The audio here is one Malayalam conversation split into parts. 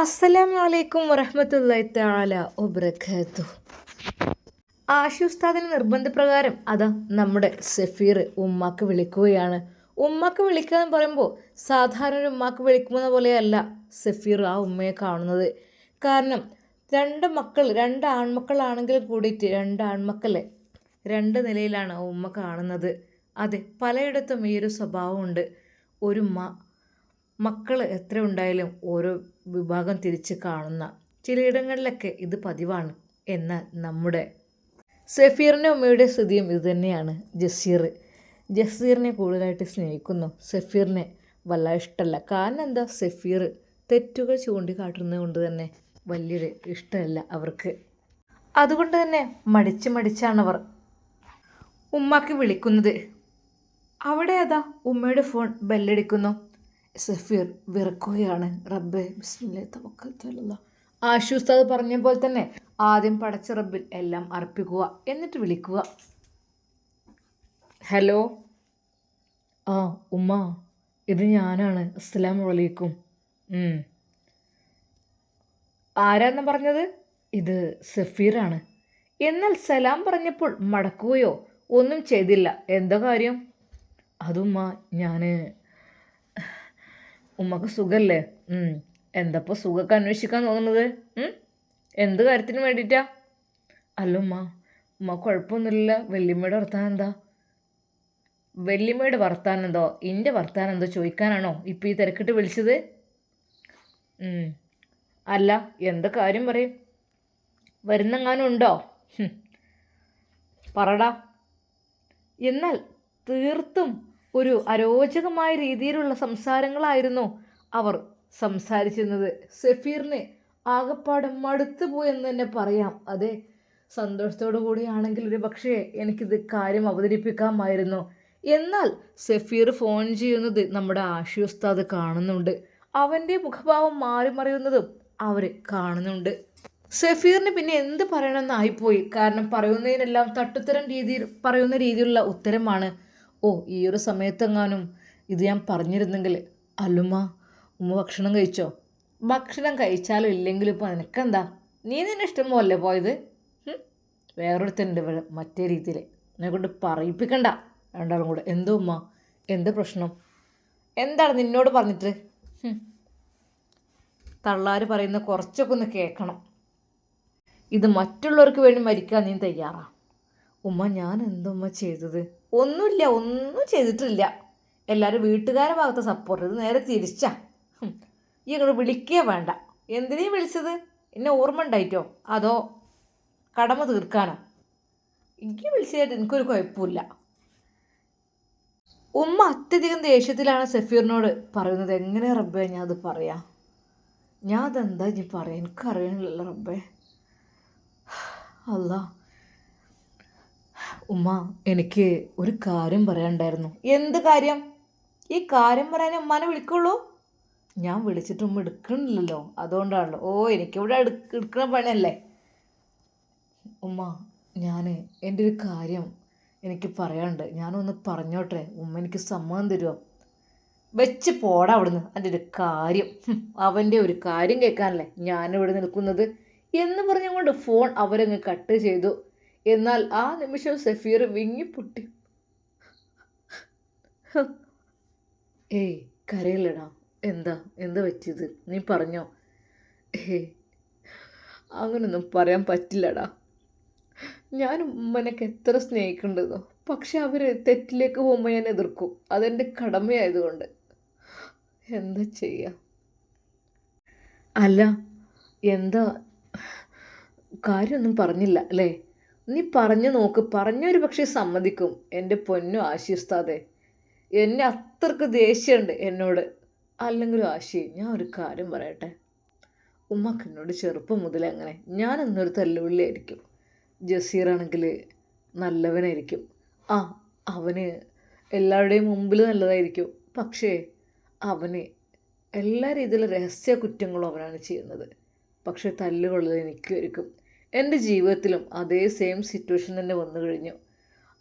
അസ്സലാമു അലൈക്കും വറഹ്മത്തുള്ളാഹി തആല വബറകാതുഹു. ആഷി ഉസ്താദിന്റെ നിർബന്ധപ്രകാരം അതാ നമ്മുടെ സഫീർ ഉമ്മാക്ക് വിളിക്കുകയാണ്. ഉമ്മാക്ക് വിളിക്കുക എന്ന് പറയുമ്പോൾ സാധാരണ ഒരു ഉമ്മാക്ക് വിളിക്കുന്ന പോലെയല്ല സഫീർ ആ ഉമ്മയെ കാണുന്നത്. കാരണം രണ്ട് ആൺമക്കളാണെങ്കിൽ കൂടിയിട്ട് രണ്ട് ആൺമക്കളെ രണ്ട് നിലയിലാണ് ആ ഉമ്മ കാണുന്നത്. അതെ, പലയിടത്തും ഈ ഒരു സ്വഭാവമുണ്ട്. ഒരു ഉമ്മ മക്കൾ എത്ര ഉണ്ടായാലും ഓരോ വിഭാഗം തിരിച്ച് കാണുന്ന ചിലയിടങ്ങളിലൊക്കെ ഇത് പതിവാണ്. എന്നാൽ നമ്മുടെ സഫീറിൻ്റെ ഉമ്മയുടെ സ്ഥിതിയും ഇതുതന്നെയാണ്. ജസീറിനെ കൂടുതലായിട്ട് സ്നേഹിക്കുന്നു. സഫീറിനെ വല്ല ഇഷ്ടമല്ല. കാരണം എന്താ, സഫീർ തെറ്റുകൾ ചൂണ്ടിക്കാട്ടുന്നത് കൊണ്ട് തന്നെ വലിയൊരു ഇഷ്ടമല്ല അവർക്ക്. അതുകൊണ്ട് തന്നെ മടിച്ചാണവർ ഉമ്മാക്ക് വിളിക്കുന്നത്. അവിടെ അതാ ഉമ്മയുടെ ഫോൺ ബെല്ലടിക്കുന്നു. സഫീർ വിറക്കുകയാണ്. റബ്ബേ ബിസ്മില്ലാഹി തവക്കൽതു അലല്ലാഹ്. ആഷി ഉസ്താദ് പറഞ്ഞ പോലെ തന്നെ ആദ്യം പടച്ച റബ്ബിൽ എല്ലാം അർപ്പിക്കുക, എന്നിട്ട് വിളിക്കുക. ഹലോ, ആ ഉമ്മ, ഇത് ഞാനാണ്. അസ്സലാമു അലൈക്കും. ആരാന്ന് പറഞ്ഞത്? ഇത് സഫീറാണ്. എന്നാൽ സലാം പറഞ്ഞപ്പോൾ മടക്കുകയോ ഒന്നും ചെയ്തില്ല. എന്താ കാര്യം? അതുമ്മ, ഞാൻ ഉമ്മക്ക് സുഖല്ലേ? എന്തപ്പോൾ സുഖമൊക്കെ അന്വേഷിക്കാൻ തോന്നുന്നത്? എന്ത് കാര്യത്തിന് വേണ്ടിയിട്ടാ? അല്ല ഉമ്മ കുഴപ്പമൊന്നുമില്ല. വല്യമ്മയുടെ വർത്താനം എന്താ? വല്യമ്മയുടെ വർത്താനം എന്തോ എൻ്റെ വർത്താനം എന്തോ ചോദിക്കാനാണോ ഇപ്പം ഈ തിരക്കിട്ട് വിളിച്ചത്? അല്ല, എന്താ കാര്യം പറയും? വരുന്നെങ്ങാനും ഉണ്ടോ? പറടാ. എന്നാൽ തീർത്തും ഒരു അരോചകമായ രീതിയിലുള്ള സംസാരങ്ങളായിരുന്നു അവർ സംസാരിച്ചിരുന്നത്. സഫീറിന് ആകപ്പാടെ മടുത്തു പോയെന്ന് തന്നെ പറയാം. അതെ, സന്തോഷത്തോടു കൂടിയാണെങ്കിൽ ഒരു പക്ഷേ എനിക്കിത് കാര്യം അവതരിപ്പിക്കാമായിരുന്നു. എന്നാൽ സഫീർ ഫോൺ ചെയ്യുന്നത് നമ്മുടെ ആഷി ഉസ്താദ് കാണുന്നുണ്ട്. അവൻ്റെ മുഖഭാവം മാറി മറിയുന്നതും അവർ കാണുന്നുണ്ട്. സഫീറിന് പിന്നെ എന്ത് പറയണമെന്നായിപ്പോയി. കാരണം പറയുന്നതിനെല്ലാം തട്ടുത്തരം രീതിയിൽ പറയുന്ന രീതിയിലുള്ള ഉത്തരമാണ്. ഓ, ഈ ഒരു സമയത്തെങ്ങാനും ഇത് ഞാൻ പറഞ്ഞിരുന്നെങ്കിൽ. അല്ലുമ്മ, ഉമ്മ ഭക്ഷണം കഴിച്ചോ? ഭക്ഷണം കഴിച്ചാലും ഇല്ലെങ്കിലും ഇപ്പോൾ നിനക്കെന്താ? നീ നിന്നെ ഇഷ്ടം പോലെ പോയത്. വേറൊരുത്തരുണ്ട് ഇവിടെ മറ്റേ രീതിയിൽ. എന്നെ കൊണ്ട് പറയിപ്പിക്കണ്ട രണ്ടാളും കൂടെ. എന്തോ ഉമ്മ, എന്ത് പ്രശ്നം? എന്താണ് നിന്നോട് പറഞ്ഞിട്ട്? തള്ളാർ പറയുന്ന കുറച്ചൊക്കെ ഒന്ന് കേൾക്കണം. ഇത് മറ്റുള്ളവർക്ക് വേണ്ടി മരിക്കാൻ നീ തയ്യാറാ? ഉമ്മ, ഞാൻ എന്തുമ്മ ചെയ്തത്? ഒന്നും ചെയ്തിട്ടില്ല. എല്ലാവരും വീട്ടുകാരുടെ ഭാഗത്ത് സപ്പോർട്ട്. ഇത് നേരെ തിരിച്ചാ. ഈ ഇങ്ങോട്ട് വിളിക്കേ വേണ്ട. എന്തിനീ വിളിച്ചത്? എന്നെ ഓർമ്മ ഉണ്ടായിട്ടോ അതോ കടമ തീർക്കാനോ? എനിക്ക് വിളിച്ചതായിട്ട് എനിക്കൊരു കുഴപ്പമില്ല. ഉമ്മ അത്യധികം ദേഷ്യത്തിലാണ് സഫീറിനോട് പറയുന്നത്. എങ്ങനെ റബ്ബേ ഞാൻ അത് പറയാം? ഞാൻ അതെന്താ ഇനി പറയാം? എനിക്കറിയണില്ലല്ലോ റബ്ബേ. അല്ലാ ഉമ്മ, എനിക്ക് ഒരു കാര്യം പറയാനുണ്ടായിരുന്നു. എന്ത് കാര്യം? ഈ കാര്യം പറയാനേ ഉമ്മാനെ വിളിക്കുള്ളൂ? ഞാൻ വിളിച്ചിട്ട് ഉമ്മ എടുക്കണില്ലല്ലോ, അതുകൊണ്ടാണല്ലോ. ഓ, എനിക്കിവിടെ എടുക്കുന്ന പണിയല്ലേ. ഉമ്മ, എൻ്റെ ഒരു കാര്യം എനിക്ക് പറയാനുണ്ട്. ഞാനൊന്ന് പറഞ്ഞോട്ടെ? ഉമ്മ എനിക്ക് സമ്മതം തരുമോ? വെച്ച് പോടാ അവിടുന്ന്. എൻ്റെ ഒരു കാര്യം, അവൻ്റെ ഒരു കാര്യം കേൾക്കാനല്ലേ ഞാനിവിടെ നിൽക്കുന്നത് എന്ന് പറഞ്ഞുകൊണ്ട് ഫോൺ അവരങ്ങ് കട്ട് ചെയ്തു. എന്നാൽ ആ നിമിഷം സഫീർ വിങ്ങിപ്പൊട്ടി. ഏയ് കരയില്ലടാ. എന്താ പറ്റിയത്? നീ പറഞ്ഞോ. അങ്ങനൊന്നും പറയാൻ പറ്റില്ലടാ. ഞാൻ ഉമ്മനൊക്കെ എത്ര സ്നേഹിക്കേണ്ടതോ, പക്ഷെ അവർ തെറ്റിലേക്ക് പോകുമ്പോൾ ഞാൻ എതിർക്കും. അതെൻ്റെ കടമയായതുകൊണ്ട്. എന്താ ചെയ്യുക? അല്ല, എന്താ കാര്യമൊന്നും പറഞ്ഞില്ല അല്ലേ? നീ പറഞ്ഞു നോക്ക്. പറഞ്ഞൊരു പക്ഷേ സമ്മതിക്കും. എൻ്റെ പൊന്നു ആഷി ഉസ്താദേ, എന്നെ അത്രക്ക് ദേഷ്യമുണ്ട് എന്നോട്. അല്ലെങ്കിലും ആഷി, ഞാൻ ഒരു കാര്യം പറയട്ടെ. ഉമ്മക്ക് എന്നോട് ചെറുപ്പം മുതലേ അങ്ങനെ. ഞാൻ എന്നൊരു തല്ലുവിളിയായിരിക്കും. ജസീറാണെങ്കിൽ നല്ലവനായിരിക്കും. അവന് എല്ലാവരുടെയും മുമ്പിൽ നല്ലതായിരിക്കും. പക്ഷേ അവന് എല്ലാ രീതിയിലും രഹസ്യ കുറ്റങ്ങളും അവനാണ് ചെയ്യുന്നത്. പക്ഷേ തല്ലുകൊള്ളത് എനിക്കുമായിരിക്കും. എൻ്റെ ജീവിതത്തിലും അതേ സെയിം സിറ്റുവേഷൻ തന്നെ വന്നു കഴിഞ്ഞു.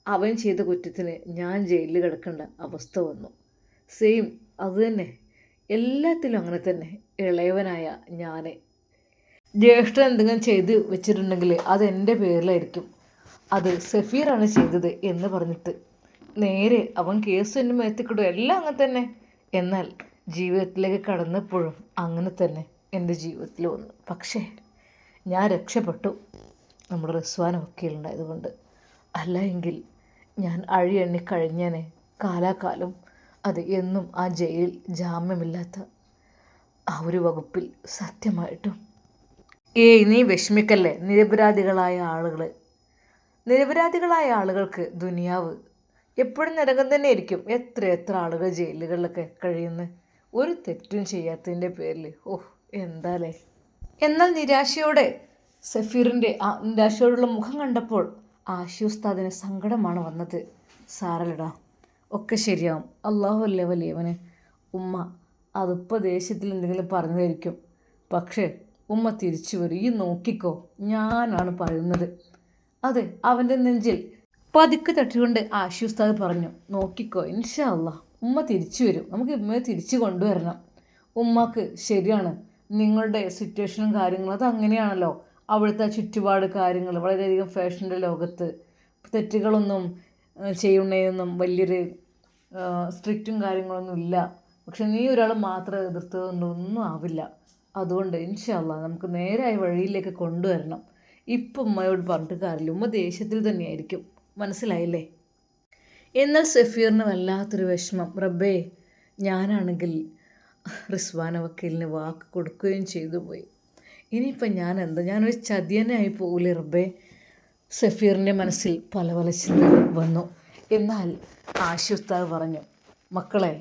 അവൻ ചെയ്ത കുറ്റത്തിന് ഞാൻ ജയിലിൽ കിടക്കേണ്ട അവസ്ഥ വന്നു. സെയിം അത് തന്നെ എല്ലാത്തിലും അങ്ങനെ തന്നെ ഇളയവനായ ഞാൻ ജ്യേഷ്ഠൻ എന്തെങ്കിലും ചെയ്ത് വെച്ചിട്ടുണ്ടെങ്കിൽ അത് എൻ്റെ പേരിലായിരിക്കും, അത് സഫീറാണ് ചെയ്തത് എന്ന് പറഞ്ഞിട്ട് നേരെ അവൻ കേസ് എൻ്റെ മേത്തിക്കിടും. എല്ലാം അങ്ങനെ തന്നെ. എന്നാൽ ജീവിതത്തിലേക്ക് കടന്നപ്പോഴും അങ്ങനെ തന്നെ എൻ്റെ ജീവിതത്തിൽ വന്നു. പക്ഷേ ഞാൻ രക്ഷപ്പെട്ടു, നമ്മുടെ റിസ്വാന വക്കീലുണ്ടായതുകൊണ്ട്. അല്ല എങ്കിൽ ഞാൻ എണ്ണി കഴിഞ്ഞേനെ കാലാകാലം. അത് എന്നും ആ ജയിലിൽ ജാമ്യമില്ലാത്ത ആ ഒരു വകുപ്പിൽ. സത്യമായിട്ടും നീ വിഷമിക്കല്ലേ. നിരപരാധികളായ ആളുകൾക്ക് ദുനിയാവ് എപ്പോഴും നരകം തന്നെ ആയിരിക്കും. എത്ര ആളുകൾ ജയിലുകളിലൊക്കെ കഴിയുന്നു ഒരു തെറ്റും ചെയ്യാത്തതിൻ്റെ പേരിൽ. എന്താലേ. എന്നാൽ നിരാശയോടുള്ള മുഖം കണ്ടപ്പോൾ ആശി ഉസ്താദിന് സങ്കടമാണ് വന്നത്. സാരല്ലടാ, ഒക്കെ ശരിയാവും, അള്ളാഹു അല്ലേ വലിയവന്. ഉമ്മ അതിപ്പോൾ ദേഷ്യത്തിൽ എന്തെങ്കിലും പറഞ്ഞതായിരിക്കും, പക്ഷേ ഉമ്മ തിരിച്ചു വരും, ഈ നോക്കിക്കോ, ഞാനാണ് പറയുന്നത്. അതെ, അവൻ്റെ നെഞ്ചിൽ പതുക്കെ തട്ടിക്കൊണ്ട് ആശി ഉസ്താദ് പറഞ്ഞു, നോക്കിക്കോ, ഇൻഷാ അല്ലാ ഉമ്മ തിരിച്ചു വരും, നമുക്ക് ഉമ്മയെ തിരിച്ചു കൊണ്ടുവരണം. ഉമ്മക്ക് ശരിയാണ്, നിങ്ങളുടെ സിറ്റുവേഷനും കാര്യങ്ങളും അതങ്ങനെയാണല്ലോ. അവിടുത്തെ ചുറ്റുപാട് കാര്യങ്ങൾ വളരെയധികം ഫാഷൻ്റെ ലോകത്ത് തെറ്റുകളൊന്നും ചെയ്യുന്നതൊന്നും വലിയൊരു സ്ട്രിക്റ്റും കാര്യങ്ങളൊന്നും ഇല്ല. പക്ഷെ നീ ഒരാൾ മാത്രം എതിർത്തതൊന്നും ആവില്ല. അതുകൊണ്ട് ഇൻഷാ അല്ലാ നമുക്ക് നേരായ വഴിയിലേക്ക് കൊണ്ടുവരണം. ഇപ്പം ഉമ്മയോട് പറഞ്ഞിട്ട് കാര്യമില്ല, ഉമ്മ ദേഷ്യത്തിൽ തന്നെയായിരിക്കും, മനസ്സിലായില്ലേ. എന്നാൽ സഫീറിന് വല്ലാത്തൊരു വിഷമം. റബ്ബേ, ഞാനാണെങ്കിൽ റിസ്വാന വക്കീലിന് വാക്ക് കൊടുക്കുകയും ചെയ്തു പോയി. ഇനിയിപ്പം ഞാനൊരു ചതിയനായി പോകില്ലേ റബ്ബേ. സഫീറിൻ്റെ മനസ്സിൽ പല ചിന്തകൾ വന്നു. എന്നാൽ ആശി ഉസ്താദ് പറഞ്ഞു, മക്കളെ,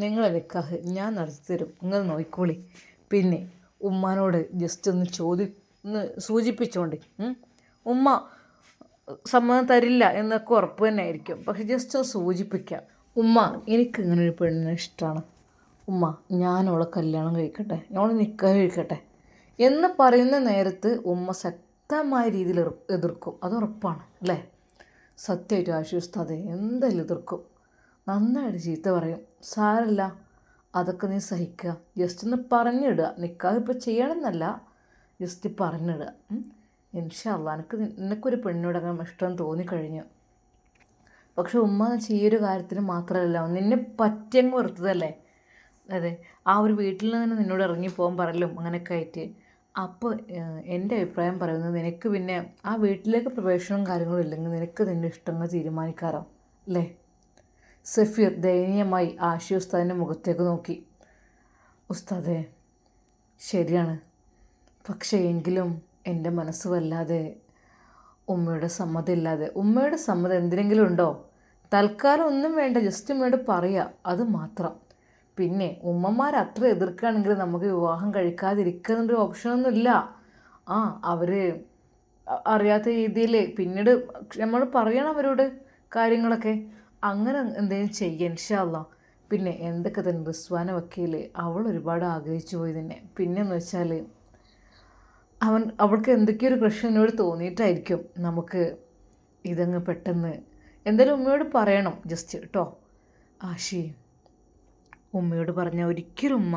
നിങ്ങളെ നിക്കാഹ് ഞാൻ നടത്തിത്തരും, നിങ്ങൾ നോക്കിക്കോളി. പിന്നെ ഉമ്മാനോട് ജസ്റ്റ് ഒന്ന് സൂചിപ്പിച്ചോണ്ട്, ഉമ്മ സമ്മതം തരില്ല എന്നൊക്കെ ഉറപ്പ് തന്നെ ആയിരിക്കും, പക്ഷെ ജസ്റ്റ് ഒന്ന് സൂചിപ്പിക്കാം. ഉമ്മ, എനിക്കിങ്ങനെ ഒരു പെണ്ണിനെ ഇഷ്ടമാണ് ഉമ്മ, ഞാനവളെ കല്യാണം കഴിക്കട്ടെ, ഞങ്ങൾ നിക്കാഹ് കഴിക്കട്ടെ എന്ന് പറയുന്ന നേരത്ത് ഉമ്മ ശക്തമായ രീതിയിൽ എതിർക്കും. അത് ഉറപ്പാണ് അല്ലേ. സത്യമായിട്ട് ആശി ഉസ്താദെ എന്തായാലും എതിർക്കും, നന്നായിട്ട് ചീത്ത പറയും. സാരല്ല, അതൊക്കെ നീ സഹിക്കുക, ജസ്റ്റ് ഒന്ന് പറഞ്ഞിടുക. നിക്കാഹ് ഇപ്പോൾ ചെയ്യണമെന്നല്ല, ജസ്റ്റ് പറഞ്ഞിടുക. ഇൻഷാ അല്ലാ നിനക്കൊരു പെണ്ണിനോട് അങ്ങനെ ഇഷ്ടം തോന്നിക്കഴിഞ്ഞു. പക്ഷെ ഉമ്മ ഈ ഒരു കാര്യത്തിന് മാത്രമല്ല, നിന്നെ പറ്റിയങ്ങ് വെറുത്തതല്ലേ. അതെ, ആ ഒരു വീട്ടിൽ നിന്ന് നിന്നോട് ഇറങ്ങിപ്പോകാൻ പറയലും അങ്ങനെയൊക്കെ ആയിട്ട്. അപ്പോൾ എൻ്റെ അഭിപ്രായം പറയുന്നത്, നിനക്ക് പിന്നെ ആ വീട്ടിലേക്ക് പ്രവേശനവും കാര്യങ്ങളും ഇല്ലെങ്കിൽ നിനക്ക് നിൻ്റെ ഇഷ്ടങ്ങൾ തീരുമാനിക്കാറോ അല്ലേ. സഫീർ ദയനീയമായി ആശി ഉസ്താദിൻ്റെ മുഖത്തേക്ക് നോക്കി. ഉസ്താദേ, ശരിയാണ്, പക്ഷേ എങ്കിലും എൻ്റെ മനസ്സ് വല്ലാതെ ഉമ്മയുടെ സമ്മതം എന്തിനെങ്കിലും ഉണ്ടോ? തൽക്കാലം ഒന്നും വേണ്ട, ജസ്റ്റ് ഉമ്മയോട് പറയുക, അത് മാത്രം. പിന്നെ ഉമ്മമാർ അത്ര എതിർക്കുകയാണെങ്കിൽ നമുക്ക് വിവാഹം കഴിക്കാതിരിക്കുന്നൊരു ഓപ്ഷനൊന്നുമില്ല. അവർ അറിയാത്ത രീതിയിൽ പിന്നീട് നമ്മൾ പറയണം അവരോട് കാര്യങ്ങളൊക്കെ. അങ്ങനെ എന്തെങ്കിലും ചെയ്യുക ഇൻഷാ അല്ലാ. പിന്നെ എന്തൊക്കെ തന്നെ റിസ്വാന വക്കീൽ, അവൾ ഒരുപാട് ആഗ്രഹിച്ചു പോയി തന്നെ. പിന്നെയെന്ന് വെച്ചാൽ അവൾക്ക് എന്തൊക്കെയോ ഒരു പ്രശ്നം എന്നോട് തോന്നിയിട്ടായിരിക്കും നമുക്ക് ഇതങ്ങ് പെട്ടെന്ന് എന്തായാലും ഉമ്മയോട് പറയണം ജസ്റ്റ് കേട്ടോ. ആശി, ഉമ്മയോട് പറഞ്ഞാൽ ഒരിക്കലും ഉമ്മ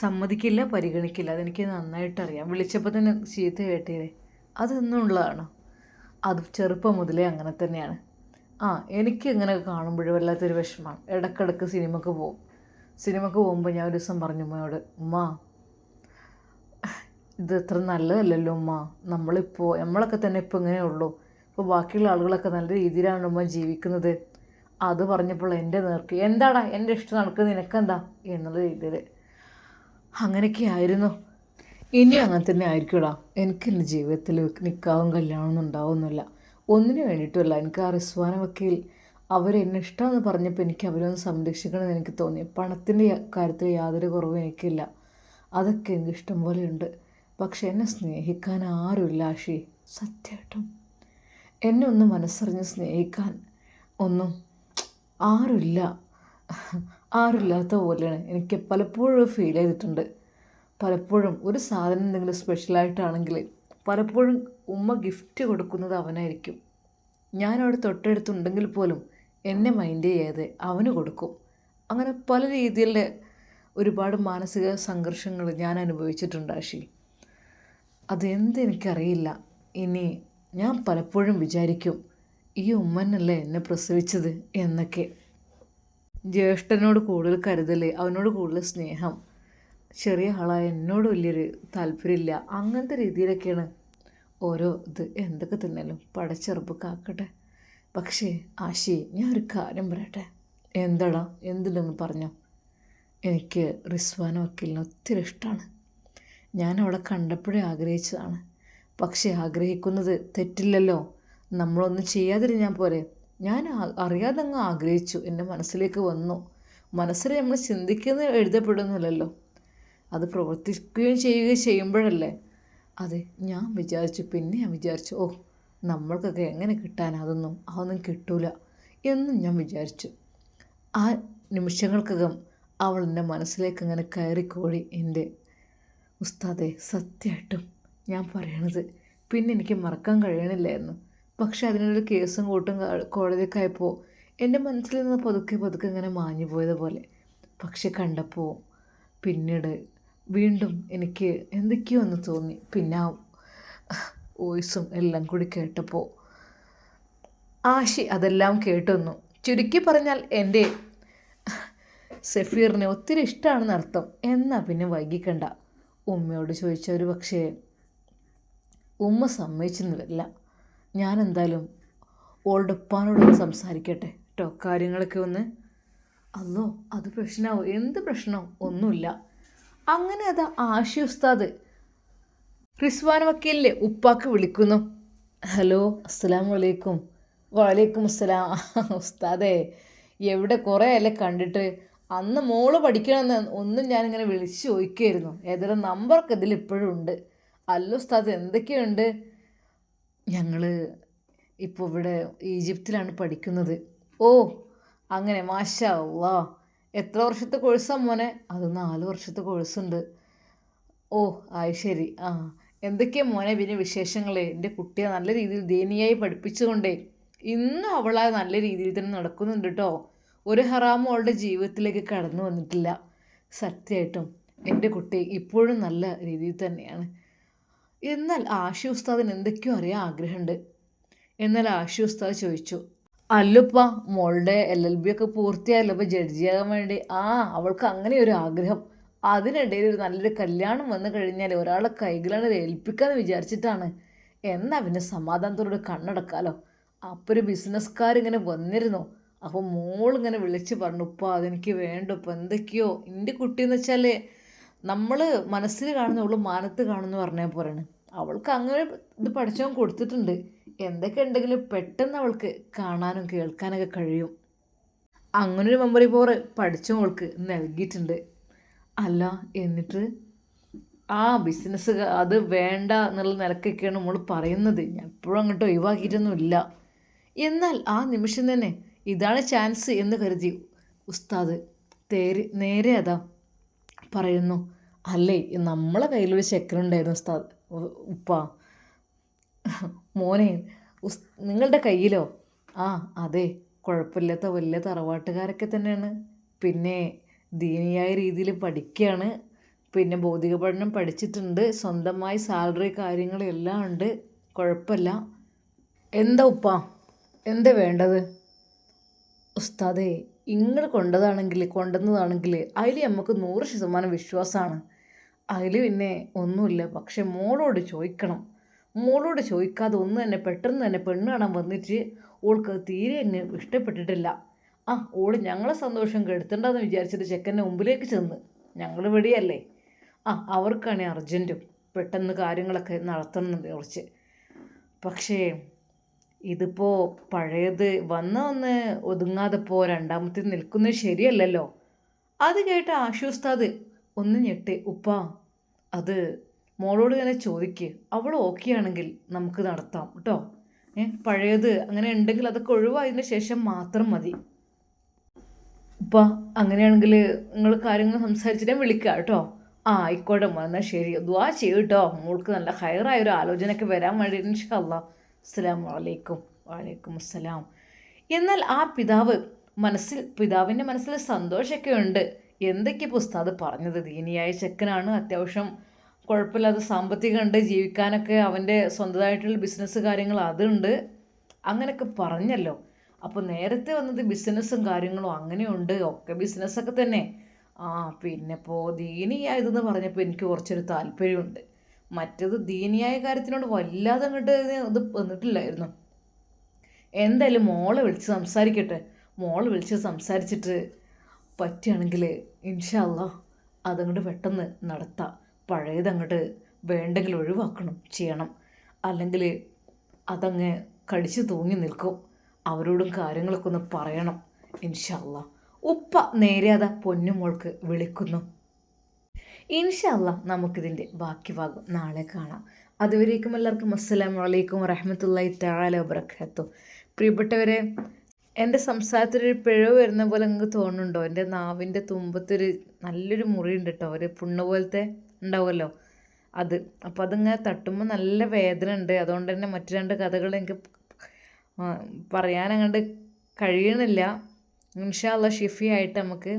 സമ്മതിക്കില്ല, പരിഗണിക്കില്ല, അതെനിക്ക് നന്നായിട്ടറിയാം. വിളിച്ചപ്പോൾ തന്നെ ചീത്ത കേട്ടേ, അതൊന്നും ഉള്ളതാണ്. അത് ചെറുപ്പം മുതലേ അങ്ങനെ തന്നെയാണ്. എനിക്ക് ഇങ്ങനെ കാണുമ്പോഴും വല്ലാത്തൊരു വിഷമമാണ്. ഇടയ്ക്കിടയ്ക്ക് സിനിമക്ക് പോകുമ്പോൾ ഞാൻ ഒരു ദിവസം പറഞ്ഞു ഉമ്മയോട്, ഉമ്മ ഇത് അത്ര നല്ലതല്ലല്ലോ ഉമ്മ, നമ്മളൊക്കെ തന്നെ ഇപ്പോൾ ഇങ്ങനെ ഉള്ളൂ, ഇപ്പോൾ ബാക്കിയുള്ള ആളുകളൊക്കെ നല്ല രീതിയിലാണ് ഉമ്മ ജീവിക്കുന്നത്. അത് പറഞ്ഞപ്പോൾ എൻ്റെ നേർക്ക് എന്താടാ എൻ്റെ ഇഷ്ടം നടക്കുന്നത്, നിനക്കെന്താ എന്നുള്ള രീതിയിൽ അങ്ങനെയൊക്കെ ആയിരുന്നു. ഇനിയും അങ്ങനെ തന്നെ ആയിരിക്കുമടാ. എനിക്ക് എൻ്റെ ജീവിതത്തിൽ നിക്കാവും കല്യാണമൊന്നും ഉണ്ടാവുന്നില്ല, ഒന്നിനു വേണ്ടിയിട്ടുമല്ല. എനിക്ക് ആ റിസ്വാന വക്കീൽ അവരെന്നെ ഇഷ്ടമെന്ന് പറഞ്ഞപ്പോൾ എനിക്ക് അവരൊന്ന് സംരക്ഷിക്കണമെന്ന് എനിക്ക് തോന്നി. പണത്തിൻ്റെ കാര്യത്തിൽ യാതൊരു കുറവും എനിക്കില്ല, അതൊക്കെ എനിക്ക് ഇഷ്ടം പോലെയുണ്ട്. പക്ഷെ എന്നെ സ്നേഹിക്കാൻ ആരുമില്ല ആശി, സത്യമായിട്ടും എന്നെ ഒന്ന് മനസ്സറിഞ്ഞ് സ്നേഹിക്കാൻ ഒന്നും ആരുമില്ലാത്ത പോലെയാണ് എനിക്ക് പലപ്പോഴും ഫീൽ ചെയ്തിട്ടുണ്ട്. പലപ്പോഴും ഒരു സാധനം എന്തെങ്കിലും സ്പെഷ്യലായിട്ടാണെങ്കിൽ പലപ്പോഴും ഉമ്മ ഗിഫ്റ്റ് കൊടുക്കുന്നത് അവനായിരിക്കും. ഞാനവിടെ തൊട്ടടുത്തുണ്ടെങ്കിൽ പോലും എന്നെ മൈൻഡ് ചെയ്യാതെ അവന് കൊടുക്കും. അങ്ങനെ പല രീതിയിലെ ഒരുപാട് മാനസിക സംഘർഷങ്ങൾ ഞാൻ അനുഭവിച്ചിട്ടുണ്ട് ആഷി. അതെന്തെനിക്കറിയില്ല. ഇനി ഞാൻ പലപ്പോഴും വിചാരിക്കും, ഈ ഉമ്മനല്ലേ എന്നെ പ്രസവിച്ചത് എന്നൊക്കെ. ജ്യേഷ്ഠനോട് കൂടുതൽ കരുതൽ, അവനോട് കൂടുതൽ സ്നേഹം, ചെറിയ ആളായ എന്നോട് വലിയൊരു താല്പര്യമില്ല, അങ്ങനത്തെ രീതിയിലൊക്കെയാണ് ഓരോ ഇത്. എന്തൊക്കെ തന്നെയാലും പടച്ചെറുപ്പ് കാക്കട്ടെ. പക്ഷേ ആശി, ഞാൻ ഒരു കാര്യം പറയട്ടെ. എന്താടാ, എന്തുണ്ടെന്ന് പറഞ്ഞോ. എനിക്ക് റിസ്വാന വക്കീലിനെ ഒത്തിരി ഇഷ്ടമാണ്. ഞാൻ അവളെ കണ്ടപ്പോഴേ ആഗ്രഹിച്ചതാണ്. പക്ഷേ ആഗ്രഹിക്കുന്നത് തെറ്റില്ലല്ലോ. നമ്മളൊന്നും ചെയ്യാതിരുന്നാൽ പോരെ. ഞാൻ അറിയാതെ അങ്ങ് ആഗ്രഹിച്ചു, എൻ്റെ മനസ്സിലേക്ക് വന്നു. മനസ്സിൽ നമ്മൾ ചിന്തിക്കുന്നത് എഴുതപ്പെടുന്നില്ലല്ലോ, അത് പ്രവർത്തിക്കുകയും ചെയ്യുകയും ചെയ്യുമ്പോഴല്ലേ. അതെ, ഞാൻ വിചാരിച്ചു. പിന്നെ ഞാൻ വിചാരിച്ചു, ഓ, നമ്മൾക്കൊക്കെ എങ്ങനെ അതൊന്നും കിട്ടൂല എന്നും ഞാൻ വിചാരിച്ചു. ആ നിമിഷങ്ങൾക്കകം അവൾ എൻ്റെ മനസ്സിലേക്ക് അങ്ങനെ കയറിക്കോടി. എൻ്റെ ഉസ്താദെ, സത്യമായിട്ടും ഞാൻ പറയണത് പിന്നെ എനിക്ക് മറക്കാൻ കഴിയണില്ലായിരുന്നു. പക്ഷെ അതിനൊരു കേസും കൂട്ടും കോടതിയൊക്കെയായപ്പോൾ എൻ്റെ മനസ്സിൽ നിന്ന് പതുക്കെ പതുക്കെ ഇങ്ങനെ മാഞ്ഞു പോയതുപോലെ. പക്ഷെ കണ്ടപ്പോൾ പിന്നീട് വീണ്ടും എനിക്ക് എന്തൊക്കെയോ ഒന്ന് തോന്നി. പിന്നെ ആ വോയിസും എല്ലാം കൂടി കേട്ടപ്പോൾ ആശി അതെല്ലാം കേട്ടൊന്നു. ചുരുക്കി പറഞ്ഞാൽ എൻ്റെ സഫീറിനെ ഒത്തിരി ഇഷ്ടമാണെന്ന് അർത്ഥം. എന്നാൽ പിന്നെ വൈകിക്കണ്ട. ഉമ്മയോട് ചോദിച്ചവർ പക്ഷേ ഉമ്മ സമ്മതിച്ചെന്ന് വരില്ല. ഞാൻ എന്തായാലും ഓളുടെ ഉപ്പാനോടൊന്ന് സംസാരിക്കട്ടെ കേട്ടോ, കാര്യങ്ങളൊക്കെ ഒന്ന്. അല്ലോ, അത് പ്രശ്നമാവും. എന്ത് പ്രശ്നം? ഒന്നുമില്ല. അങ്ങനെ അത് ആഷി ഉസ്താദ് റിസ്വാൻ വക്കീലിലെ ഉപ്പാക്ക് വിളിക്കുന്നു. ഹലോ, അസ്സലാമു അലൈക്കും. വലൈക്കും അസ്സലാം. ഉസ്താദേ, എവിടെ കുറേ അല്ലേ കണ്ടിട്ട്. അന്ന് മോള് പഠിക്കണമെന്ന് ഒന്നും ഞാനിങ്ങനെ വിളിച്ച് ചോദിക്കുമായിരുന്നു. ഏതെങ്കിലും നമ്പറൊക്കെ ഇതിൽ ഇപ്പോഴും ഉണ്ട്. അല്ല ഉസ്താദ്, എന്തൊക്കെയുണ്ട്? ഞങ്ങൾ ഇപ്പോൾ ഇവിടെ ഈജിപ്തിലാണ് പഠിക്കുന്നത്. ഓ, അങ്ങനെ, മാഷാ അള്ളാ. എത്ര വർഷത്തെ കോഴ്സാണ് മോനെ? അത് 4 വർഷത്തെ കോഴ്സുണ്ട്. ഓ, അത് ശരി. ആ, എന്തൊക്കെയാണ് മോനെ പിന്നെ വിശേഷങ്ങൾ? എൻ്റെ കുട്ടിയെ നല്ല രീതിയിൽ ദീനിയായി പഠിപ്പിച്ചുകൊണ്ടേ ഇന്നും അവളെ നല്ല രീതിയിൽ തന്നെ നടക്കുന്നുണ്ട് കേട്ടോ. ഒരു ഹറാമും അവളുടെ ജീവിതത്തിലേക്ക് കടന്നു വന്നിട്ടില്ല. സത്യമായിട്ടും എൻ്റെ കുട്ടി ഇപ്പോഴും നല്ല രീതിയിൽ തന്നെയാണ്. എന്നാൽ ആഷി ഉസ്താദിന് എന്തൊക്കെയോ അറിയാൻ ആഗ്രഹമുണ്ട്. എന്നാൽ ആഷി ഉസ്താദ് ചോദിച്ചു, അല്ലുപ്പ, മോളുടെ LLB ഒക്കെ പൂർത്തിയായല്ലോ, അപ്പോൾ ജഡ്ജിയാകാൻ വേണ്ടി. ആ, അവൾക്ക് അങ്ങനെ ഒരു ആഗ്രഹം. അതിനിടയിൽ ഒരു നല്ലൊരു കല്യാണം വന്നു കഴിഞ്ഞാൽ ഒരാളെ കൈകളാണ് ഏൽപ്പിക്കാമെന്ന് വിചാരിച്ചിട്ടാണ്. എന്നാൽ പിന്നെ സമാധാനത്തോടെ കണ്ണടക്കാലോ. അപ്പോൾ ഒരു ബിസിനസ്സുകാരിങ്ങനെ വന്നിരുന്നു. അപ്പോൾ മോളിങ്ങനെ വിളിച്ച് പറഞ്ഞു, ഉപ്പ അതെനിക്ക് വേണ്ട ഉപ്പ. എന്തൊക്കെയോ എൻ്റെ കുട്ടിയെന്ന് വെച്ചാൽ നമ്മൾ മനസ്സിൽ കാണുന്നവൾ മാനത്ത് കാണുമെന്ന് പറഞ്ഞാൽ പോലെയാണ്. അവൾക്ക് അങ്ങനെ ഇത് പഠിച്ചവൻ കൊടുത്തിട്ടുണ്ട്. എന്തൊക്കെ ഉണ്ടെങ്കിലും പെട്ടെന്ന് അവൾക്ക് കാണാനും കേൾക്കാനൊക്കെ കഴിയും. അങ്ങനൊരു മെമ്മറി പവർ പഠിച്ചവൾക്ക് നൽകിയിട്ടുണ്ട്. അല്ല, എന്നിട്ട് ആ ബിസിനസ് അത് വേണ്ട എന്നുള്ള നിലക്കൊക്കെയാണ് നമ്മൾ പറയുന്നത്. ഞാൻ എപ്പോഴും അങ്ങോട്ട് ഒഴിവാക്കിയിട്ടൊന്നുമില്ല. എന്നാൽ ആ നിമിഷം തന്നെ ഇതാണ് ചാൻസ് എന്ന് കരുതി ഉസ്താദ് നേരെ അതാ പറയുന്നു, അല്ലേ, നമ്മളെ കയ്യിലൊരു ചെക്കനുണ്ടായിരുന്നു ഉസ്താദ്. ഉപ്പ, മോനെ, നിങ്ങളുടെ കയ്യിലോ? ആ, അതെ, കുഴപ്പമില്ലാത്ത വലിയ തറവാട്ടുകാരൊക്കെ തന്നെയാണ്. പിന്നെ ദീനിയായ രീതിയിൽ പഠിക്കുകയാണ്. പിന്നെ ഭൗതിക പഠനം പഠിച്ചിട്ടുണ്ട്. സ്വന്തമായി സാലറി കാര്യങ്ങളെല്ലാം ഉണ്ട്. കുഴപ്പമില്ല. എന്താ ഉപ്പ, എന്താ വേണ്ടത്? ഉസ്താദേ, ഇങ്ങൾ കൊണ്ടുവന്നതാണെങ്കിൽ അതിൽ നമുക്ക് 100% വിശ്വാസമാണ്. അതിൽ പിന്നെ ഒന്നുമില്ല. പക്ഷെ മോളോട് ചോദിക്കണം. മോളോട് ചോദിക്കാതെ ഒന്ന് തന്നെ പെട്ടെന്ന് തന്നെ പെണ്ണ് കാണാൻ വന്നിട്ട് ഓൾക്ക് തീരെ എന്നെ ഇഷ്ടപ്പെട്ടിട്ടില്ല. ആ, ഓള് ഞങ്ങളെ സന്തോഷം കെടുത്തണ്ടെന്ന് വിചാരിച്ചിട്ട് ചെക്കൻ്റെ മുമ്പിലേക്ക് ചെന്ന്. ഞങ്ങൾ വെടിയല്ലേ. ആ, അവർക്കാണ് അർജൻറ്റും പെട്ടെന്ന് കാര്യങ്ങളൊക്കെ നടത്തണമെന്ന് കുറച്ച്. പക്ഷേ ഇതിപ്പോൾ പഴയത് വന്ന് ഒതുങ്ങാതെപ്പോൾ രണ്ടാമത്തെ നിൽക്കുന്നത് ശരിയല്ലല്ലോ. അത് കേട്ട ആശ്വസ്താത് ഒന്ന് ഞെട്ടി. ഉപ്പ, അത് മോളോട് ഇങ്ങനെ ചോദിക്ക്. അവൾ ഓക്കെ ആണെങ്കിൽ നമുക്ക് നടത്താം കേട്ടോ. പഴയത് അങ്ങനെ ഉണ്ടെങ്കിൽ അതൊക്കെ ഒഴിവായതിന് ശേഷം മാത്രം മതി. ഉപ്പ, അങ്ങനെയാണെങ്കിൽ നിങ്ങൾ കാര്യങ്ങൾ സംസാരിച്ചിട്ട് വിളിക്കുക കേട്ടോ. ആ, ആയിക്കോട്ടെ, എന്നാൽ ശരി. ദുആ ചെയ്യൂ കേട്ടോ. മോൾക്ക് നല്ല ഹൈറായ ഒരു ആലോചനയൊക്കെ വരാൻ വേണ്ടി. ഇൻഷാ അല്ലാഹ്. അസ്സലാമു അലൈക്കും. വലൈക്കും അസ്സലാം. എന്നാൽ ആ പിതാവിൻ്റെ മനസ്സിൽ സന്തോഷമൊക്കെ ഉണ്ട്. എന്തൊക്കെയാണ് ഉസ്താദ് പറഞ്ഞത്? ദീനിയായ ചെക്കനാണ്, അത്യാവശ്യം കുഴപ്പമില്ലാത്ത സാമ്പത്തികം ഉണ്ട്, ജീവിക്കാനൊക്കെ അവൻ്റെ സ്വന്തമായിട്ടുള്ള ബിസിനസ് കാര്യങ്ങൾ അതുണ്ട്, അങ്ങനെയൊക്കെ പറഞ്ഞല്ലോ. അപ്പോൾ നേരത്തെ വന്നത് ബിസിനസ്സും കാര്യങ്ങളും അങ്ങനെയുണ്ട്, ഒക്കെ ബിസിനസ്സൊക്കെ തന്നെ. പിന്നെ ഇപ്പോൾ ദീനിയായതെന്ന് പറഞ്ഞപ്പോൾ എനിക്ക് കുറച്ചൊരു താല്പര്യമുണ്ട്. മറ്റത് ദീനിയായ കാര്യത്തിനോട് വല്ലാതെ അങ്ങോട്ട് ഇത് വന്നിട്ടില്ലായിരുന്നു. എന്തായാലും മോളെ വിളിച്ച് സംസാരിക്കട്ടെ. മോളെ വിളിച്ച് സംസാരിച്ചിട്ട് പറ്റുകയാണെങ്കിൽ ഇൻഷാ അല്ലാ അതങ്ങോട്ട് പെട്ടെന്ന് നടത്താം. പഴയതങ്ങോട്ട് വേണ്ടെങ്കിൽ ഒഴിവാക്കണം ചെയ്യണം. അല്ലെങ്കിൽ അതങ്ങ് കടിച്ചു തൂങ്ങി നിൽക്കും. അവരോടും കാര്യങ്ങളൊക്കെ ഒന്ന് പറയണം ഇൻഷാ അല്ലാ. ഉപ്പ നേരെ അതാ പൊന്നുമോൾക്ക് വിളിക്കുന്നു. ഇൻഷാ അല്ലാ നമുക്കിതിൻ്റെ ബാക്കി ഭാഗം നാളെ കാണാം. അതുവരേക്കും എല്ലാവർക്കും അസ്സലാമു അലൈക്കും വറഹ്മത്തുള്ളാഹി തആല വബറകാതുഹു. പ്രിയപ്പെട്ടവരെ, എൻ്റെ സംസാരത്തിലൊരു പിഴവ് വരുന്ന പോലെ നിങ്ങൾക്ക് തോന്നുന്നുണ്ടോ? എൻ്റെ നാവിൻ്റെ തുമ്പത്തൊരു നല്ലൊരു മുറിയുണ്ട് കേട്ടോ, ഒരു പുണ്ണ് പോലത്തെ ഉണ്ടാവുമല്ലോ അത്. അപ്പോൾ അതിങ്ങനെ തട്ടുമ്പോൾ നല്ല വേദന ഉണ്ട്. അതുകൊണ്ട് തന്നെ മറ്റു രണ്ട് കഥകൾ എനിക്ക് പറയാനങ്ങോട്ട് കഴിയണില്ല. ഇൻഷാ അല്ലാ ഷിഫിയായിട്ട് നമുക്ക്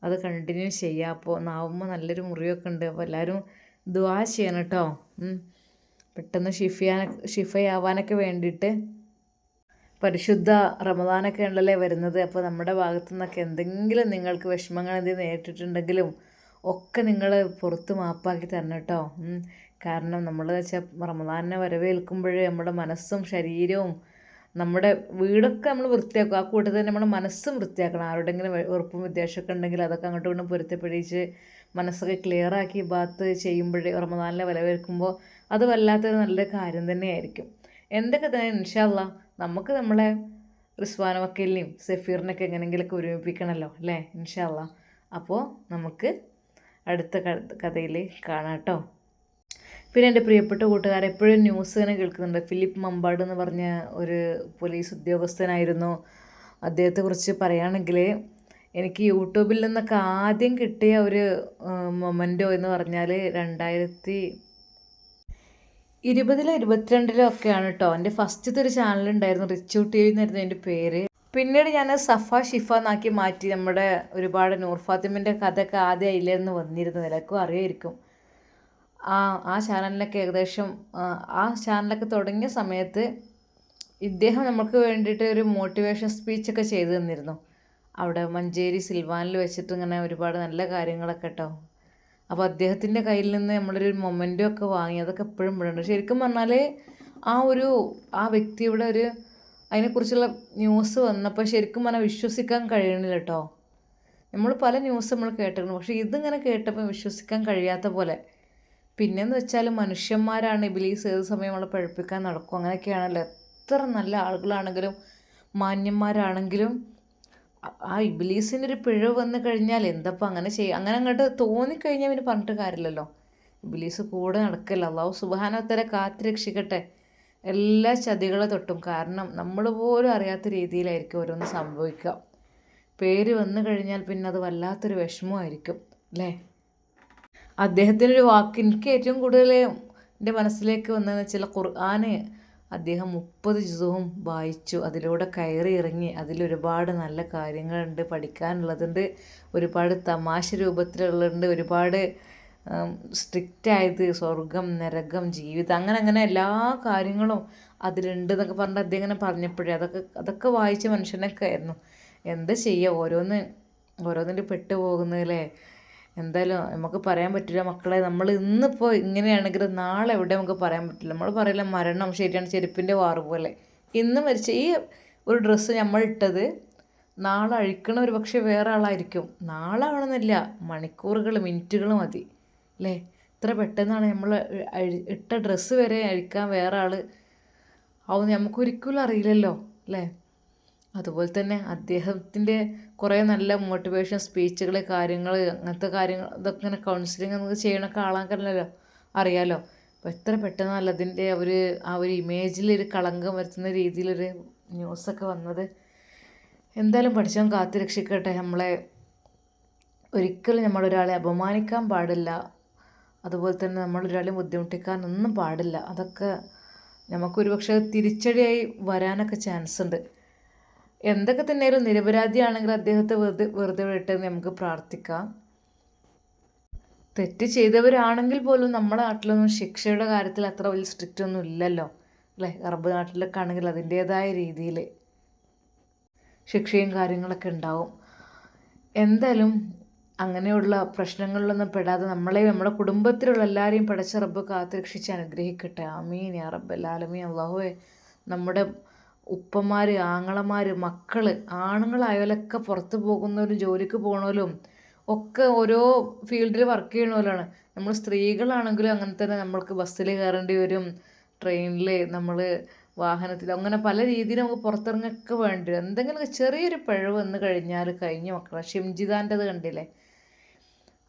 അത് കണ്ടിന്യൂ ചെയ്യാം. അപ്പോൾ നാവുമ്പോൾ നല്ലൊരു മുറിയൊക്കെ ഉണ്ട്. അപ്പോൾ എല്ലാവരും ദുആ ചെയ്യണം കേട്ടോ, പെട്ടെന്ന് ഷിഫയാവാനൊക്കെ വേണ്ടിയിട്ട്. പരിശുദ്ധ റമദാനൊക്കെ ഉണ്ടല്ലേ വരുന്നത്. അപ്പോൾ നമ്മുടെ ഭാഗത്തു നിന്നൊക്കെ എന്തെങ്കിലും നിങ്ങൾക്ക് വിഷമങ്ങൾ എന്തെങ്കിലും നേരിട്ടിട്ടുണ്ടെങ്കിലും ഒക്കെ നിങ്ങൾ പുറത്ത് മാപ്പാക്കി തരണം കേട്ടോ. കാരണം നമ്മൾ വെച്ചാൽ റമദാനിനെ വരവേൽക്കുമ്പോഴേ നമ്മുടെ മനസ്സും ശരീരവും നമ്മുടെ വീടൊക്കെ നമ്മൾ വൃത്തിയാക്കും. ആ കൂട്ടത്തിൽ തന്നെ നമ്മുടെ മനസ്സും വൃത്തിയാക്കണം. ആരുടെങ്കിലും വെറുപ്പും വിദ്വേഷമൊക്കെ ഉണ്ടെങ്കിൽ അതൊക്കെ അങ്ങോട്ടും ഇങ്ങോട്ടും പൊരുത്തപ്പെടിച്ച് മനസ്സൊക്കെ ക്ലിയറാക്കി ബാത്ത് ചെയ്യുമ്പോഴേ റമദാനിനെ വരവേൽക്കുമ്പോൾ അത് വല്ലാത്തൊരു നല്ല കാര്യം തന്നെയായിരിക്കും. എന്തൊക്കെ തന്നെ ഇൻഷാ അല്ലാ നമുക്ക് നമ്മളെ റിസ്വാന വക്കീലിനെയും സഫീറിനൊക്കെ എങ്ങനെയെങ്കിലുമൊക്കെ ഒരുമിപ്പിക്കണമല്ലോ അല്ലേ, ഇൻഷാ അല്ലാ. അപ്പോൾ നമുക്ക് അടുത്ത കഥയിൽ കാണാം കേട്ടോ. പിന്നെ എൻ്റെ പ്രിയപ്പെട്ട കൂട്ടുകാർ എപ്പോഴും ന്യൂസ് ഇങ്ങനെ കേൾക്കുന്നുണ്ട്. ഫിലിപ്പ് മമ്പാട് എന്ന് പറഞ്ഞ ഒരു പോലീസ് ഉദ്യോഗസ്ഥനായിരുന്നു. അദ്ദേഹത്തെക്കുറിച്ച് പറയുകയാണെങ്കിൽ എനിക്ക് യൂട്യൂബിൽ നിന്നൊക്കെ ആദ്യം കിട്ടിയ ഒരു മൊമെൻറ്റോ എന്ന് പറഞ്ഞാൽ 2020-22 ഒക്കെയാണ് കേട്ടോ. എൻ്റെ ഫസ്റ്റത്തെ ഒരു ചാനലുണ്ടായിരുന്നു, റിച്ചു ടി വി എന്നായിരുന്നു എൻ്റെ പേര്. പിന്നീട് ഞാൻ സഫ ഷിഫ എന്നാക്കി മാറ്റി. നമ്മുടെ ഒരുപാട് നൂർ ഫാത്തിമിൻ്റെ കഥയൊക്കെ ആദ്യം അതിലായിരുന്നു വന്നിരുന്നത്, എല്ലാവർക്കും അറിയായിരിക്കും. ആ ചാനലിനൊക്കെ ഏകദേശം ആ ചാനലൊക്കെ തുടങ്ങിയ സമയത്ത് ഇദ്ദേഹം നമുക്ക് വേണ്ടിയിട്ട് ഒരു മോട്ടിവേഷൻ സ്പീച്ചൊക്കെ ചെയ്തു തന്നിരുന്നു. അവിടെ മഞ്ചേരി സിൽവാനിൽ വെച്ചിട്ട് ഇങ്ങനെ ഒരുപാട് നല്ല കാര്യങ്ങളൊക്കെ കേട്ടോ. അപ്പോൾ അദ്ദേഹത്തിൻ്റെ കയ്യിൽ നിന്ന് നമ്മളൊരു മൊമെൻറ്റോ ഒക്കെ വാങ്ങി, അതൊക്കെ എപ്പോഴും ഇവിടെയുണ്ട്. ശരിക്കും പറഞ്ഞാൽ ആ വ്യക്തിയുടെ ഒരു അതിനെക്കുറിച്ചുള്ള ന്യൂസ് വന്നപ്പോൾ ശരിക്കും പറഞ്ഞാൽ വിശ്വസിക്കാൻ കഴിയണില്ല കേട്ടോ. നമ്മൾ പല ന്യൂസ് നമ്മൾ കേട്ടിരുന്നു, പക്ഷേ ഇതിങ്ങനെ കേട്ടപ്പോൾ വിശ്വസിക്കാൻ കഴിയാത്ത പോലെ. പിന്നെയെന്ന് വെച്ചാൽ മനുഷ്യന്മാരാണ് ഇബ്ലീസ് ഏത് സമയം നമ്മളെ പഴിപ്പിക്കാൻ നടക്കും, അങ്ങനെയൊക്കെയാണല്ലോ. എത്ര നല്ല ആളുകളാണെങ്കിലും മാന്യന്മാരാണെങ്കിലും ആ ഇബ്ലീസിൻ്റെ ഒരു പിഴവ് വന്നു കഴിഞ്ഞാൽ എന്തപ്പോൾ അങ്ങനെ അങ്ങനെ അങ്ങോട്ട് തോന്നിക്കഴിഞ്ഞാൽ പിന്നെ പറഞ്ഞിട്ട് കാര്യമില്ലല്ലോ. ഇബ്ലീസ് കൂടെ നടക്കില്ല. അല്ലാഹു സുബ്ഹാനഹു വ തആല കാത്തുരക്ഷിക്കട്ടെ എല്ലാ ചതികളെ തൊട്ടും. കാരണം നമ്മൾ പോലും അറിയാത്ത രീതിയിലായിരിക്കും ഓരോന്ന് സംഭവിക്കുക. പേര് വന്നു കഴിഞ്ഞാൽ പിന്നെ അത് വല്ലാത്തൊരു വിഷമമായിരിക്കും അല്ലേ. അദ്ദേഹത്തിനൊരു വാക്ക് എനിക്ക് ഏറ്റവും കൂടുതൽ എൻ്റെ മനസ്സിലേക്ക് വന്നതെന്ന് വെച്ചാൽ ഖുർആന് അദ്ദേഹം 30 ജുസും വായിച്ചു. അതിലൂടെ കയറി ഇറങ്ങി. അതിലൊരുപാട് നല്ല കാര്യങ്ങളുണ്ട്, പഠിക്കാനുള്ളതുണ്ട്, ഒരുപാട് തമാശ രൂപത്തിലുള്ളതുണ്ട്, ഒരുപാട് സ്ട്രിക്റ്റായത് സ്വർഗം നരകം ജീവിതം അങ്ങനെ എല്ലാ കാര്യങ്ങളും അതിലുണ്ട് എന്നൊക്കെ പറഞ്ഞിട്ട് അദ്ദേഹം ഇങ്ങനെ പറഞ്ഞപ്പോഴേ അതൊക്കെ വായിച്ച മനുഷ്യനൊക്കെ ആയിരുന്നു. എന്താ ചെയ്യുക, ഓരോന്നിൻ്റെ പെട്ടുപോകുന്നതല്ലേ. എന്തായാലും നമുക്ക് പറയാൻ പറ്റില്ല മക്കളെ. നമ്മൾ ഇന്നിപ്പോൾ ഇങ്ങനെയാണെങ്കിൽ നാളെ എവിടെ നമുക്ക് പറയാൻ പറ്റില്ല. നമ്മൾ പറയില്ല മരണം ശരിയാണ് ചെരുപ്പിൻ്റെ വാറ് പോലെ. ഇന്ന് മരിച്ച ഈ ഒരു ഡ്രസ്സ് നമ്മൾ ഇട്ടത് നാളെ അഴിക്കണ ഒരു പക്ഷേ വേറെ ആളായിരിക്കും. നാളെ ആവണമെന്നില്ല, മണിക്കൂറുകൾ മിനിറ്റുകൾ മതി അല്ലേ. ഇത്ര പെട്ടെന്നാണ് നമ്മൾ ഇട്ട ഡ്രസ്സ് വരെ അഴിക്കാൻ വേറെ ആൾ ആവും, നമുക്കൊരിക്കലും അറിയില്ലല്ലോ അല്ലേ. അതുപോലെ തന്നെ അദ്ദേഹത്തിൻ്റെ കുറേ നല്ല മോട്ടിവേഷൻ സ്പീച്ചുകൾ കാര്യങ്ങൾ അങ്ങനത്തെ കാര്യങ്ങൾ ഇതൊക്കെ ഇങ്ങനെ കൗൺസിലിംഗ് നമുക്ക് ചെയ്യണൊക്കെ ആളാക്കല്ലോ അറിയാലോ. അപ്പോൾ എത്ര പെട്ടെന്നല്ല അതിൻ്റെ ആ ഒരു ഇമേജിലൊരു കളങ്കം വരുത്തുന്ന രീതിയിലൊരു ന്യൂസൊക്കെ വന്നത്. എന്തായാലും പഠിച്ചവൻ കാത്തു രക്ഷിക്കട്ടെ. നമ്മളെ ഒരിക്കലും നമ്മളൊരാളെ അപമാനിക്കാൻ പാടില്ല. അതുപോലെ തന്നെ നമ്മളൊരാളെ ബുദ്ധിമുട്ടിക്കാനൊന്നും പാടില്ല. അതൊക്കെ നമുക്കൊരു പക്ഷേ തിരിച്ചടിയായി വരാനൊക്കെ ചാൻസ് ഉണ്ട്. എന്തൊക്കെ തന്നെയാലും നിരപരാധിയാണെങ്കിൽ അദ്ദേഹത്തെ വെറുതെ വിട്ടെന്ന് നമുക്ക് പ്രാർത്ഥിക്കാം. തെറ്റ് ചെയ്തവരാണെങ്കിൽ പോലും നമ്മുടെ നാട്ടിലൊന്നും ശിക്ഷയുടെ കാര്യത്തിൽ അത്ര വലിയ സ്ട്രിക്റ്റ് ഒന്നും ഇല്ലല്ലോ അല്ലേ. അറബ് നാട്ടിലൊക്കെ ആണെങ്കിൽ അതിൻ്റേതായ രീതിയിൽ ശിക്ഷയും കാര്യങ്ങളൊക്കെ ഉണ്ടാവും. എന്തായാലും അങ്ങനെയുള്ള പ്രശ്നങ്ങളിലൊന്നും പെടാതെ നമ്മളെയും നമ്മുടെ കുടുംബത്തിലുള്ള എല്ലാവരെയും പടച്ച റബ്ബ് കാത്തുരക്ഷിച്ച് അനുഗ്രഹിക്കട്ടെ. ആമീൻ യാ റബ്ബൽ ആലമീൻ. അല്ലാഹുവേ, നമ്മുടെ ഉപ്പമാർ, ആങ്ങളമാർ, മക്കൾ, ആണുങ്ങളായാലൊക്കെ പുറത്ത് പോകുന്നവരും ജോലിക്ക് പോകണവരും ഒക്കെ ഓരോ ഫീൽഡിൽ വർക്ക് ചെയ്യണവരാണ്. നമ്മൾ സ്ത്രീകളാണെങ്കിലും അങ്ങനെ തന്നെ നമ്മൾക്ക് ബസ്സിൽ കയറേണ്ടി വരും, ട്രെയിനിൽ, നമ്മൾ വാഹനത്തിൽ, അങ്ങനെ പല രീതിയിൽ നമുക്ക് പുറത്തിറങ്ങൊക്കെ വേണ്ടി വരും. എന്തെങ്കിലും ചെറിയൊരു പിഴവ് വന്ന് കഴിഞ്ഞാൽ കഴിഞ്ഞ മക്കളെ. ഷിംജിതാൻ്റെത് കണ്ടില്ലേ,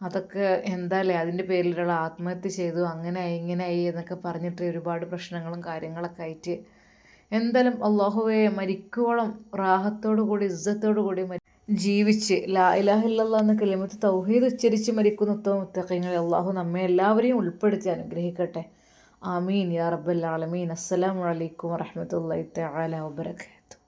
അതൊക്കെ എന്താല്ലേ അതിൻ്റെ പേരിൽ ഒരാൾ ആത്മഹത്യ ചെയ്തു, അങ്ങനെയായി ഇങ്ങനെയായി എന്നൊക്കെ പറഞ്ഞിട്ട് ഒരുപാട് പ്രശ്നങ്ങളും കാര്യങ്ങളൊക്കെ ആയിട്ട്. എന്തായാലും അള്ളാഹുവെ, മരിക്കുവോളം റാഹത്തോടു കൂടി ഇസ്സത്തോടു കൂടി ജീവിച്ച് ലാ ഇലാഹ ഇല്ലല്ലാഹ് എന്ന കലിമത്ത് തൗഹീദ് ഉച്ചരിച്ച് മരിക്കുന്ന ഉത്തമ മുത്തഖീങ്ങളിൽ അള്ളാഹു നമ്മെ എല്ലാവരെയും ഉൾപ്പെടുത്തി അനുഗ്രഹിക്കട്ടെ. ആമീൻ യാ റബ്ബൽ ആലമീൻ. അസ്സലാമു അലൈക്കും വറഹ്മത്തുള്ളാഹി തആല വബറകാതുഹു.